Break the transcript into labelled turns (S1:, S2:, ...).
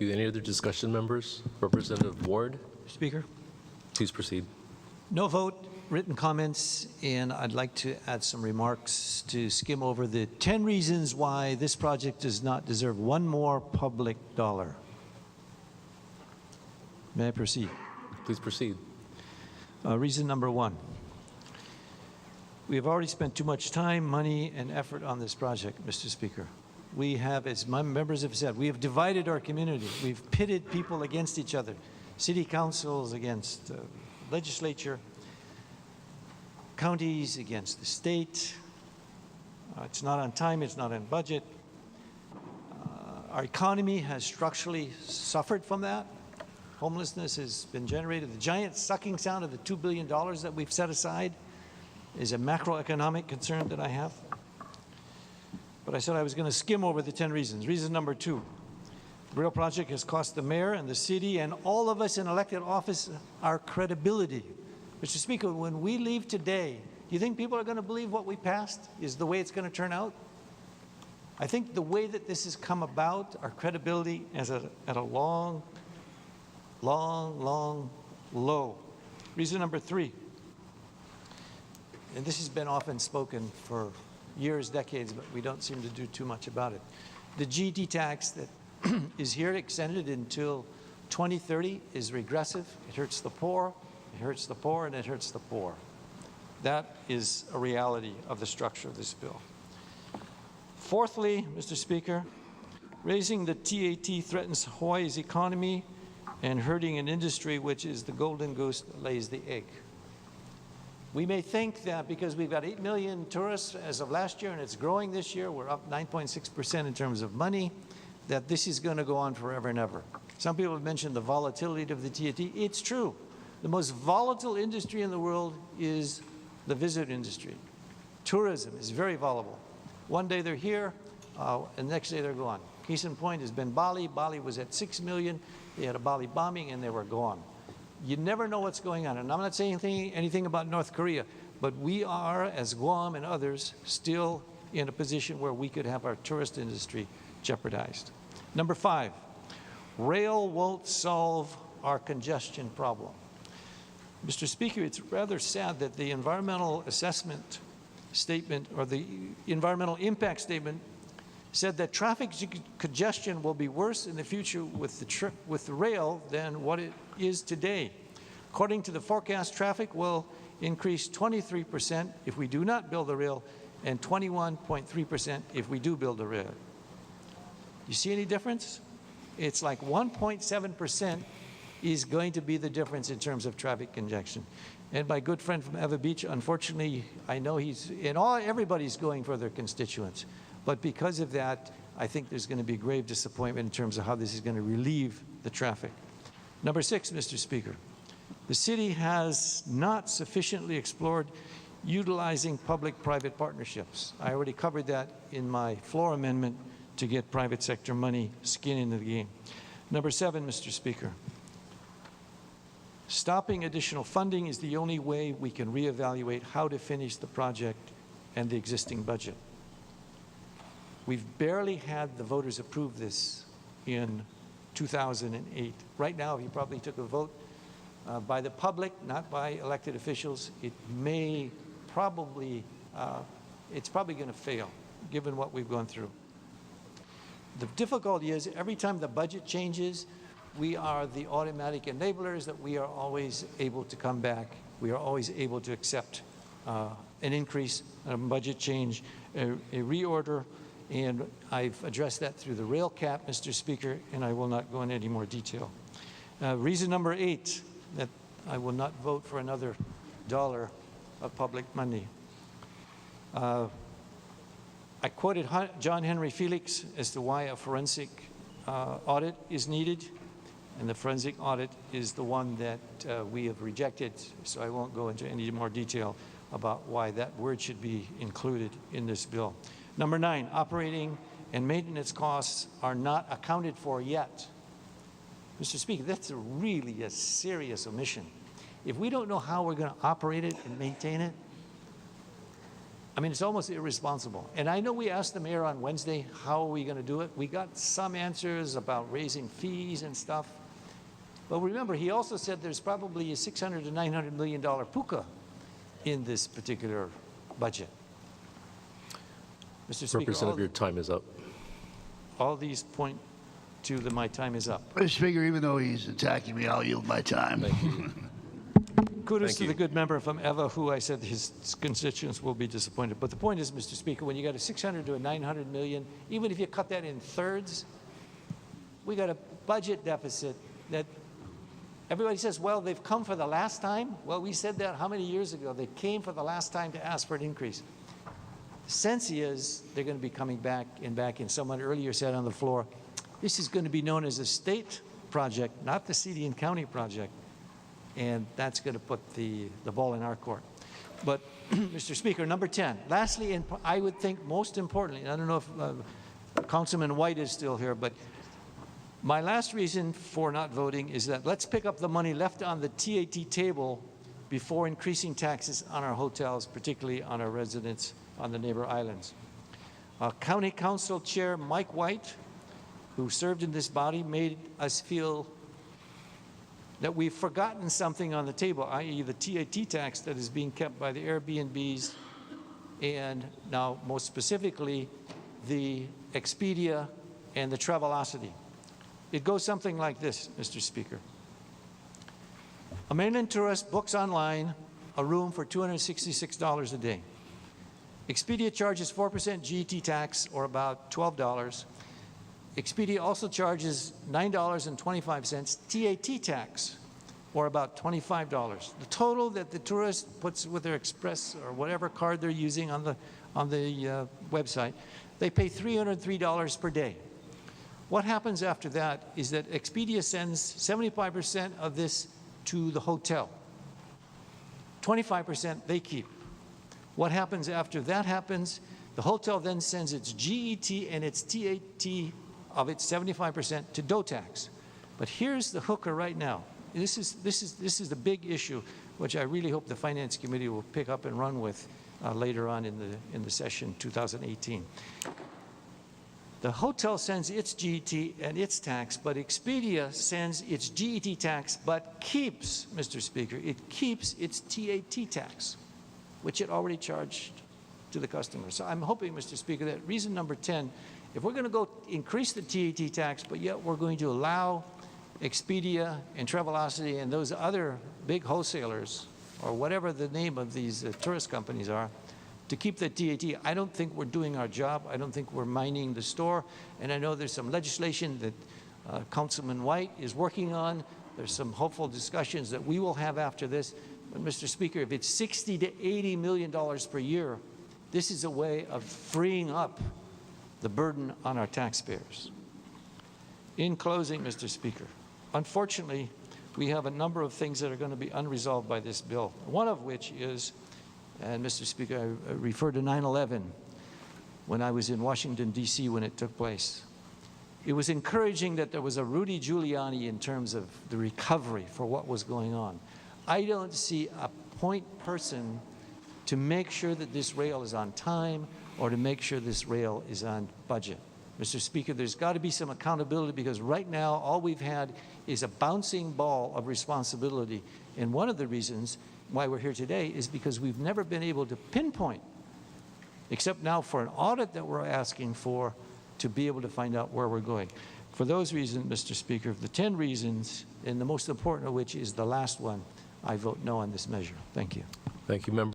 S1: you. Any other discussion, members? Representative Ward,
S2: Speaker.
S1: please proceed.
S2: No vote, written comments, and I'd like to add some remarks to skim over the 10 reasons why this project does not deserve one more public dollar. May I proceed?
S1: Please proceed.
S2: Reason number one. We have already spent too much time, money, and effort on this project, Mr. Speaker. We have, as my members have said, we have divided our community. We've pitted people against each other. City councils against legislature, counties against the state. It's not on time, it's not on budget. Our economy has structurally suffered from that. Homelessness has been generated. The giant sucking sound of the $2 billion that we've set aside is a macroeconomic concern that I have. But I said I was going to skim over the 10 reasons. Reason number two, the rail project has cost the mayor and the city and all of us in elected office our credibility. Mr. Speaker, when we leave today, do you think people are going to believe what we passed is the way it's going to turn out? I think the way that this has come about, our credibility is at a long low. Reason number three, and this has been often spoken for years, decades, but we don't seem to do too much about it. The GT tax that is here extended until 2030 is regressive. It hurts the poor, it hurts the poor, and it hurts the poor. That is a reality of the structure of this bill. Fourthly, Mr. Speaker, raising the TAT threatens Hawaii's economy and hurting an industry which is the golden goose that lays the egg. We may think that because we've got 8 million tourists as of last year and it's growing this year, we're up 9.6% in terms of money, that this is going to go on forever and ever. Some people have mentioned the volatility of the TAT. It's true. The most volatile industry in the world is the visitor industry. Tourism is very volatile. One day they're here, and the next day they're gone. Case in point has been Bali. Bali was at 6 million. They had a Bali bombing and they were gone. You never know what's going on. And I'm not saying anything about North Korea, but we are, as Guam and others, still in a position where we could have our tourist industry jeopardized. Number five, rail won't solve our congestion problem. Mr. Speaker, it's rather sad that the environmental assessment statement or the environmental impact statement said that traffic congestion will be worse in the future with the rail than what it is today. According to the forecast, traffic will increase 23% if we do not build the rail and 21.3% if we do build the rail. You see any difference? It's like 1.7% is going to be the difference in terms of traffic congestion. And my good friend from Eva Beach, unfortunately, I know everybody's going for their constituents. But because of that, I think there's going to be grave disappointment in terms of how this is going to relieve the traffic. Number six, Mr. Speaker, the city has not sufficiently explored utilizing public-private partnerships. I already covered that in my floor amendment to get private sector money skin into the game. Number seven, Mr. Speaker, stopping additional funding is the only way we can reevaluate how to finish the project and the existing budget. We've barely had the voters approve this in 2008. Right now, if you probably took a vote by the public, not by elected officials, it may probably, it's probably going to fail, given what we've gone through. The difficulty is every time the budget changes, we are the automatic enablers that we are always able to come back. We are always able to accept an increase, a budget change, a reorder. And I've addressed that through the rail cap, Mr. Speaker, and I will not go into any more detail. Reason number 8, that I will not vote for another dollar of public money. I quoted John Henry Felix as to why a forensic audit is needed, and the forensic audit is the one that we have rejected, so I won't go into any more detail about why that word should be included in this bill. Number 9, operating and maintenance costs are not accounted for yet. Mr. Speaker, that's really a serious omission. If we don't know how we're going to operate it and maintain it, I mean, it's almost irresponsible. And I know we asked the mayor on Wednesday, how are we going to do it? We got some answers about raising fees and stuff. But remember, he also said there's probably a $600 to $900 million puka in this particular budget. Mr. Speaker,
S1: Representative, your time is up.
S2: all these point to that my time is up.
S3: Mr. Speaker, even though he's attacking me, I'll yield my time.
S1: Thank you.
S2: Kudos
S1: Thank
S2: to
S1: you.
S2: the good member from Eva, who I said his constituents will be disappointed. But the point is, Mr. Speaker, when you got a 600 to a 900 million, even if you cut that in thirds, we got a budget deficit that everybody says, well, they've come for the last time. Well, we said that how many years ago? They came for the last time to ask for an increase. The sense is they're going to be coming back. And someone earlier said on the floor, this is going to be known as a state project, not the city and county project. And that's going to put the ball in our court. But, Mr. Speaker, number 10. Lastly, and I would think most importantly, and I don't know if Councilman White is still here, but my last reason for not voting is that let's pick up the money left on the TAT table before increasing taxes on our hotels, particularly on our residents on the neighbor islands. County Council Chair Mike White, who served in this body, made us feel that we've forgotten something on the table, i.e. the TAT tax that is being kept by the Airbnbs, and now most specifically, the Expedia and the Travelocity. It goes something like this, Mr. Speaker. A mainland tourist books online a room for $266 a day. Expedia charges 4% GET tax, or about $12. Expedia also charges $9.25 TAT tax, or about $25. The total that the tourist puts with their Express or whatever card they're using on the website, they pay $303 per day. What happens after that is that Expedia sends 75% of this to the hotel. 25% they keep. What happens after that happens? The hotel then sends its GET and its TAT of its 75% to DOTAX. But here's the hooker right now. This is the big issue, which I really hope the Finance Committee will pick up and run with later on in the session 2018. The hotel sends its GET and its tax, but Expedia sends its GET tax, but keeps, Mr. Speaker, it keeps its TAT tax, which it already charged to the customer. So I'm hoping, Mr. Speaker, that reason number 10, if we're going to go increase the TAT tax, but yet we're going to allow Expedia and Travelocity and those other big wholesalers, or whatever the name of these tourist companies are, to keep the TAT, I don't think we're doing our job. I don't think we're mining the store. And I know there's some legislation that Councilman White is working on. There's some hopeful discussions that we will have after this. But Mr. Speaker, if it's $60 to $80 million per year, this is a way of freeing up the burden on our taxpayers. In closing, Mr. Speaker, unfortunately, we have a number of things that are going to be unresolved by this bill, one of which is, and Mr. Speaker, I refer to 9/11 when I was in Washington, D.C. when it took place. It was encouraging that there was a Rudy Giuliani in terms of the recovery for what was going on. I don't see a point person to make sure that this rail is on time or to make sure this rail is on budget. Mr. Speaker, there's got to be some accountability, because right now all we've had is a bouncing ball of responsibility. And one of the reasons why we're here today is because we've never been able to pinpoint, except now for an audit that we're asking for, to be able to find out where we're going. For those reasons, Mr. Speaker, the 10 reasons, and the most important of which is the last one, I vote no on this measure. Thank you.
S1: Thank you, member.